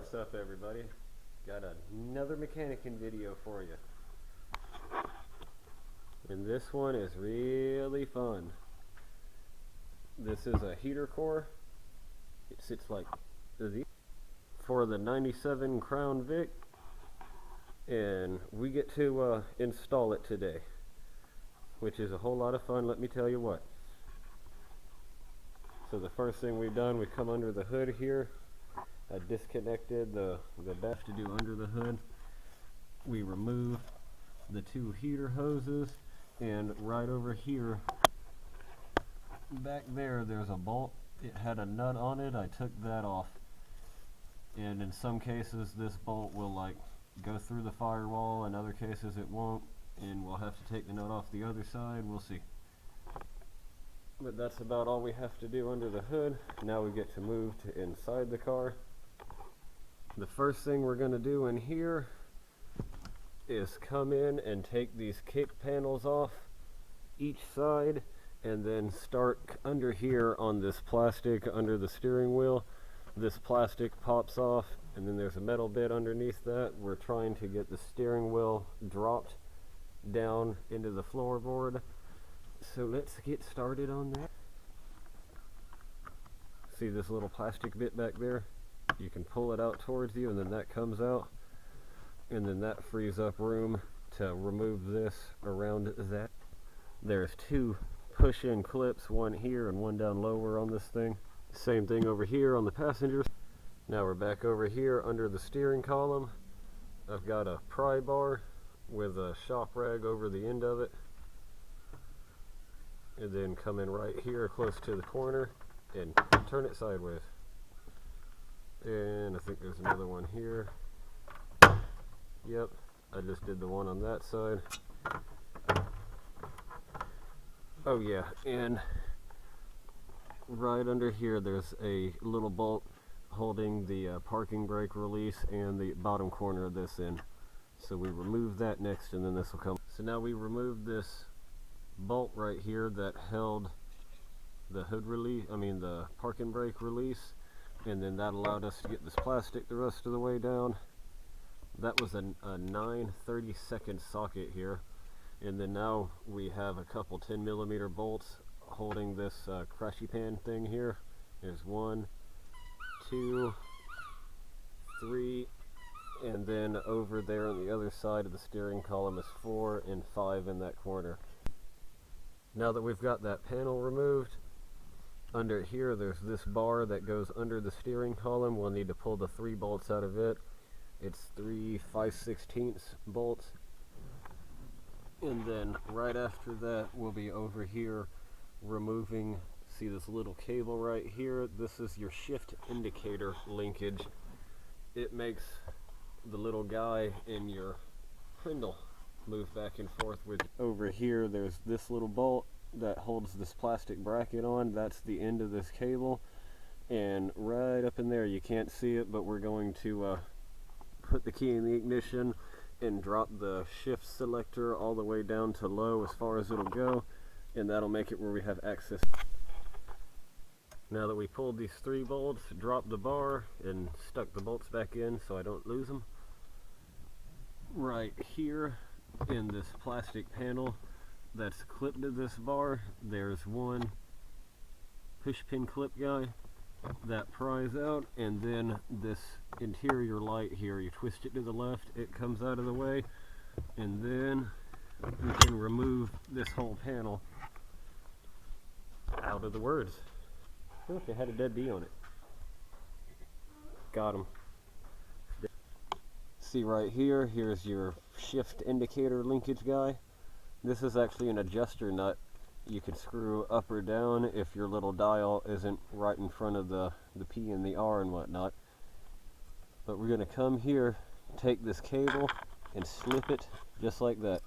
What's up, everybody? Got another mechanicking video for you. And this one is really fun. This is a heater core. It sits like this for the 97 Crown Vic. And we get to install it today, which is a whole lot of fun, let me tell you what. So the first thing we've done, we come under the hood here. I disconnected the best to do under the hood. We remove the two heater hoses, and right over here, back there, there's a bolt. It had a nut on it. I took that off. And in some cases, this bolt will like go through the firewall. In other cases, it won't. And we'll have to take the nut off the other side. We'll see. But that's about all we have to do under the hood. Now we get to move to inside the car. The first thing we're going to do in here is come in and take these kick panels off each side, and then start under here on this plastic under the steering wheel. This plastic pops off, and then there's a metal bit underneath that. We're trying to get the steering wheel dropped down into the floorboard. So let's get started on that. See this little plastic bit back there? You can pull it out towards you, and then that comes out, and then that frees up room to remove this around that. There's two push-in clips, one here and one down lower on this thing. Same thing over here on the passengers. Now we're back over here under the steering column. I've got a pry bar with a shop rag over the end of it, and then come in right here close to the corner and turn it sideways. And I think there's another one here. Yep, I just did the one on that side. Oh yeah, and right under here there's a little bolt holding the parking brake release and the bottom corner of this in. So we remove that next, and then this will come. So now we remove this bolt right here that held the hood release, the parking brake release, and then that allowed us to get this plastic the rest of the way down. That was a 9/32 socket here, and then now we have a couple 10mm bolts holding this crashy pan thing here. There's 1, 2, 3, and then over there on the other side of the steering column is 4 and 5 in that corner. Now that we've got that panel removed, under here there's this bar that goes under the steering column. We'll need to pull the 3 bolts out of it. It's 3 5/16 bolts. And then right after that we'll be over here removing, see this little cable right here? This is your shift indicator linkage. It makes the little guy in your spindle move back and forth with. Over here there's this little bolt that holds this plastic bracket on. That's the end of this cable, and right up in there, you can't see it, but we're going to put the key in the ignition and drop the shift selector all the way down to low as far as it'll go, and that'll make it where we have access. Now that we pulled these 3 bolts, dropped the bar and stuck the bolts back in so I don't lose them, right here in this plastic panel that's clipped to this bar, there's one push pin clip guy that pries out, and then this interior light here, you twist it to the left, it comes out of the way, and then we can remove this whole panel out of the words. Look, it had a dead bee on it. Got him. See right here, here's your shift indicator linkage guy. This is actually an adjuster nut. You can screw up or down if your little dial isn't right in front of the P and the R and whatnot. But we're going to come here, take this cable and slip it just like that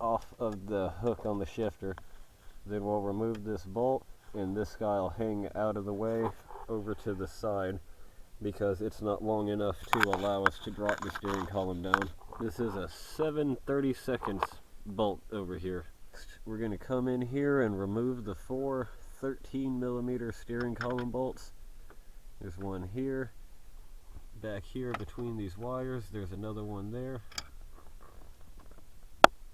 off of the hook on the shifter. Then we'll remove this bolt, and this guy will hang out of the way over to the side because it's not long enough to allow us to drop the steering column down. This is a 7/32 bolt over here. We're going to come in here and remove the 4 13mm steering column bolts. There's one here back here between these wires. There's another one there,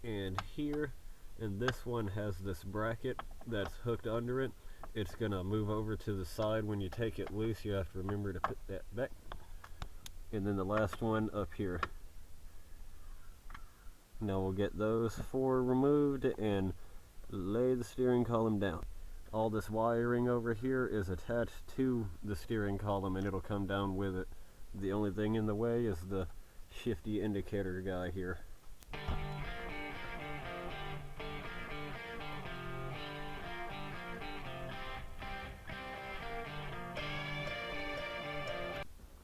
and here, and this one has this bracket that's hooked under it. It's gonna move over to the side when you take it loose. You have to remember to put that back. And then the last one up here. Now we'll get those four removed and lay the steering column down. All this wiring over here is attached to the steering column and it'll come down with it. The only thing in the way is the shifty indicator guy here.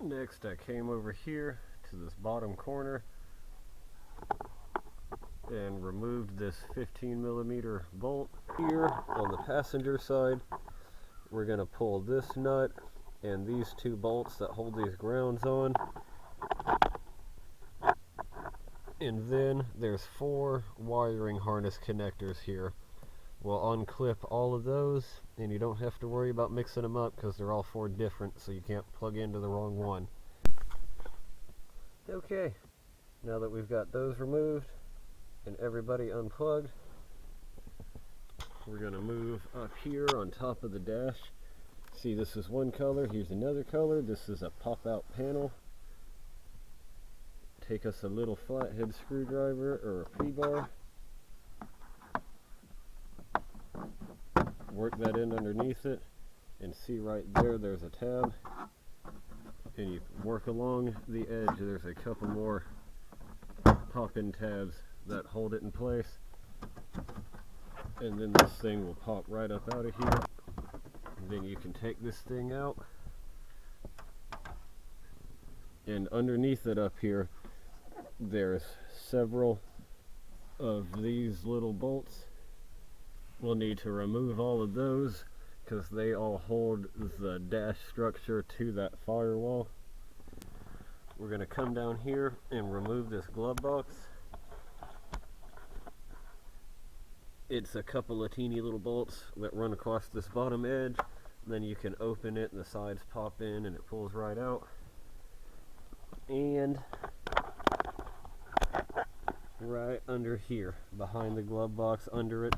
Next, I came over here to this bottom corner and removed this 15mm bolt. Here on the passenger side, we're going to pull this nut and these two bolts that hold these grounds on. And then there's four wiring harness connectors here. We'll unclip all of those, and you don't have to worry about mixing them up because they're all four different, so you can't plug into the wrong one. Okay, now that we've got those removed and everybody unplugged, we're going to move up here on top of the dash. See, this is one color, here's another color. This is a pop-out panel. Take us a little flathead screwdriver or a P-bar. Work that in underneath it, and see right there, there's a tab. And you work along the edge, there's a couple more pop-in tabs that hold it in place. And then this thing will pop right up out of here. And then you can take this thing out. And underneath it up here, there's several of these little bolts. We'll need to remove all of those because they all hold the dash structure to that firewall. We're going to come down here and remove this glove box. It's a couple of teeny little bolts that run across this bottom edge. Then you can open it and the sides pop in and it pulls right out. And right under here, behind the glove box, under it,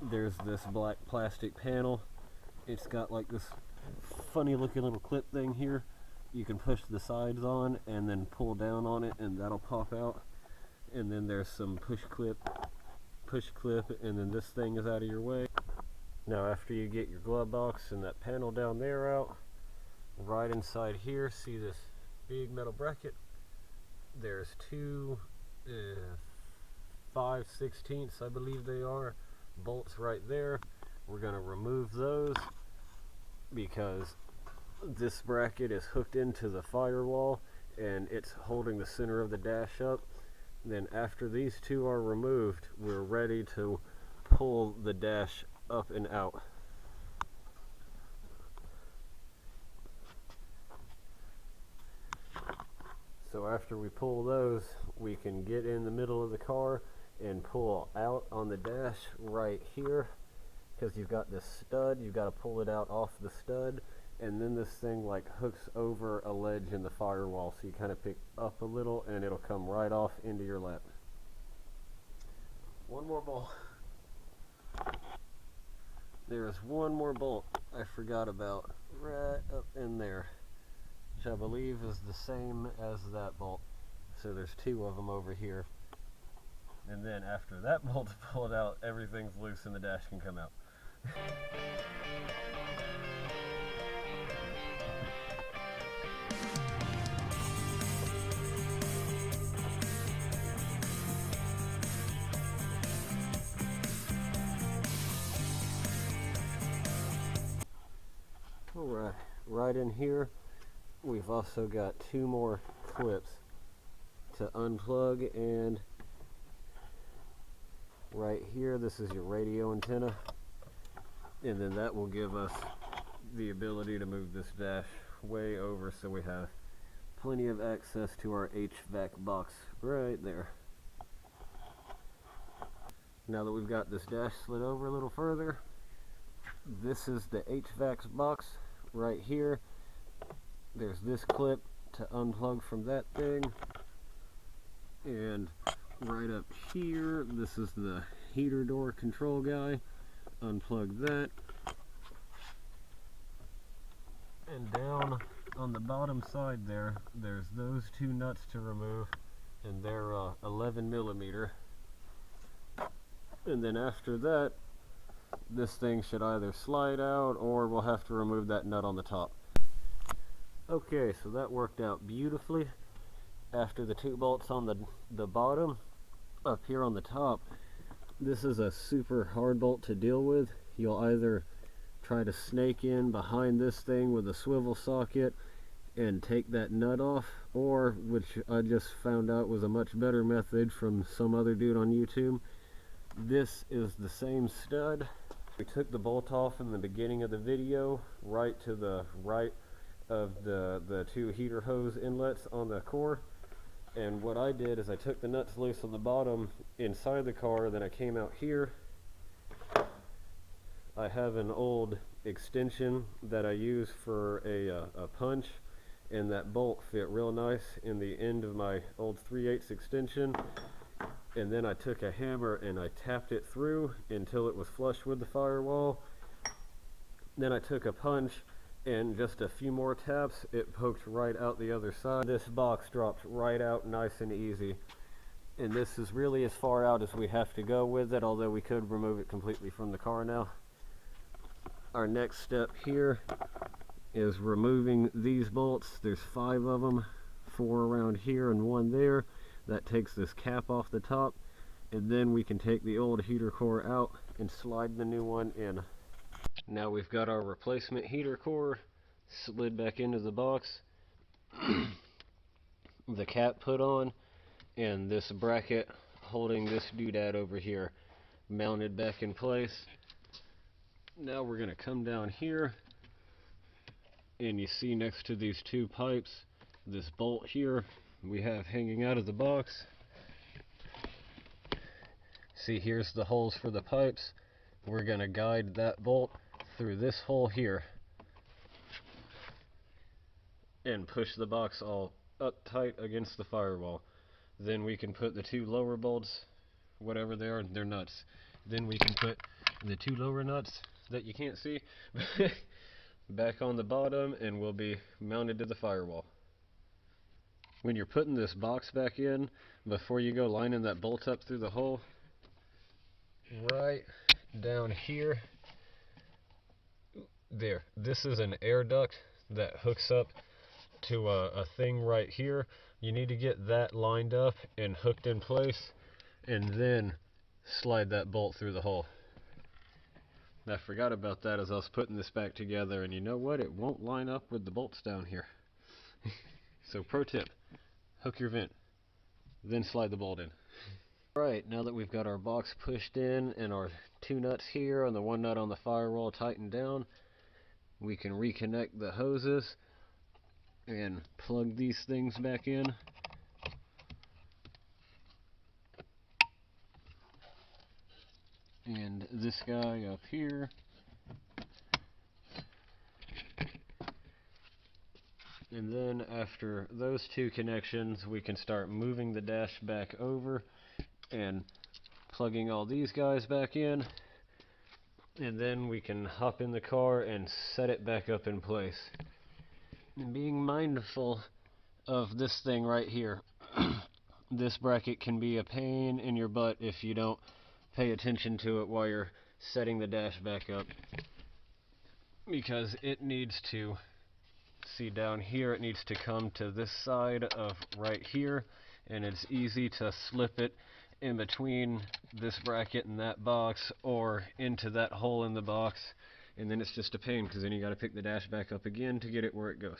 there's this black plastic panel. It's got like this funny looking little clip thing here. You can push the sides on and then pull down on it and that'll pop out. And then there's some push clip, and then this thing is out of your way. Now after you get your glove box and that panel down there out, right inside here, see this big metal bracket? There's two 5/16, I believe they are, bolts right there. We're going to remove those because this bracket is hooked into the firewall and it's holding the center of the dash up. Then after these two are removed, we're ready to pull the dash up and out. So after we pull those, we can get in the middle of the car and pull out on the dash right here, because you've got this stud, you've got to pull it out off the stud, and then this thing like hooks over a ledge in the firewall, so you kind of pick up a little and it'll come right off into your lap. One more bolt. There's one more bolt I forgot about right up in there, which I believe is the same as that bolt. So there's two of them over here. And then after that bolt's pulled out, everything's loose and the dash can come out. Alright, right in here, we've also got two more clips to unplug, and right here, this is your radio antenna, and then that will give us the ability to move this dash way over so we have plenty of access to our HVAC box right there. Now that we've got this dash slid over a little further, this is the HVAC box right here. There's this clip to unplug from that thing. And right up here, this is the heater door control guy. Unplug that. And down on the bottom side there's those two nuts to remove, and they're 11 millimeter. And then after that, this thing should either slide out or we'll have to remove that nut on the top. Okay, so that worked out beautifully. After the two bolts on the bottom, up here on the top, this is a super hard bolt to deal with. You'll either try to snake in behind this thing with a swivel socket and take that nut off, or, which I just found out was a much better method from some other dude on YouTube, this is the same stud. We took the bolt off in the beginning of the video, right to the right of the two heater hose inlets on the core. And what I did is I took the nuts loose on the bottom inside the car, then I came out here. I have an old extension that I use for a punch, and that bolt fit real nice in the end of my old 3/8 extension. And then I took a hammer and I tapped it through until it was flush with the firewall. Then I took a punch and just a few more taps, it poked right out the other side. This box dropped right out nice and easy. And this is really as far out as we have to go with it, although we could remove it completely from the car now. Our next step here is removing these bolts. There's 5 of them, 4 around here and 1 there. That takes this cap off the top, and then we can take the old heater core out and slide the new one in. Now we've got our replacement heater core slid back into the box, the cap put on, and this bracket holding this doodad over here mounted back in place. Now we're going to come down here, and you see next to these 2 pipes, this bolt here we have hanging out of the box. See, here's the holes for the pipes. We're going to guide that bolt through this hole here and push the box all up tight against the firewall. Then we can put the 2 lower bolts, whatever they are, they're nuts. Then we can put the 2 lower nuts that you can't see back on the bottom, and will be mounted to the firewall. When you're putting this box back in, before you go lining that bolt up through the hole, right down here, there, this is an air duct that hooks up to a thing right here. You need to get that lined up and hooked in place, and then slide that bolt through the hole. I forgot about that as I was putting this back together, and you know what? It won't line up with the bolts down here. So pro tip, hook your vent, then slide the bolt in. Alright, now that we've got our box pushed in and our 2 nuts here and the 1 nut on the firewall tightened down, we can reconnect the hoses and plug these things back in. And this guy up here. And then after those 2 connections, we can start moving the dash back over and plugging all these guys back in. And then we can hop in the car and set it back up in place. And being mindful of this thing right here. This bracket can be a pain in your butt if you don't pay attention to it while you're setting the dash back up, because it needs to, see down here, it needs to come to this side of right here, and it's easy to slip it in between this bracket and that box, or into that hole in the box, and then it's just a pain, because then you got to pick the dash back up again to get it where it goes.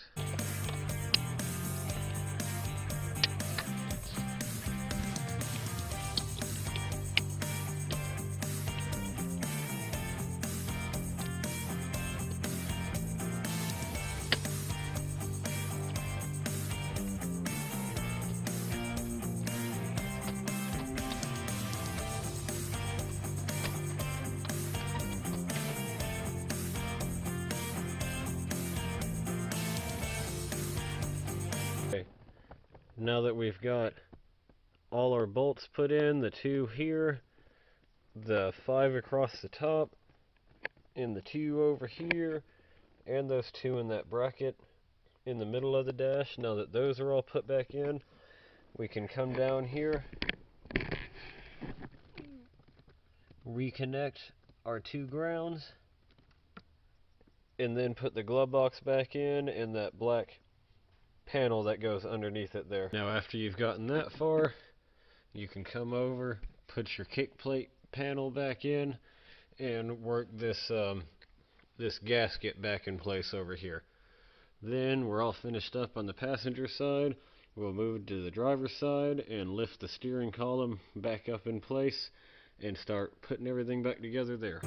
Now that we've got all our bolts put in, the 2 here, the 5 across the top, and the 2 over here, and those 2 in that bracket in the middle of the dash, now that those are all put back in, we can come down here, reconnect our 2 grounds, and then put the glove box back in and that black panel that goes underneath it there. Now after you've gotten that far, you can come over, put your kick plate panel back in, and work this this gasket back in place over here. Then we're all finished up on the passenger side. We'll move to the driver's side and lift the steering column back up in place and start putting everything back together there.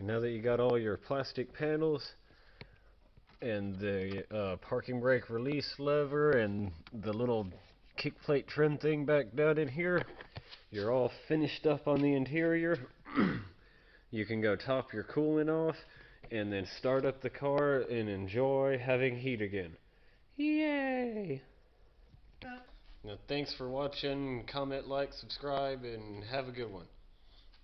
Now that you got all your plastic panels and the parking brake release lever and the little kick plate trim thing back down in here, you're all finished up on the interior. You can go top your coolant off and then start up the car and enjoy having heat again. Yay! Now, thanks for watching. Comment, like, subscribe, and have a good one.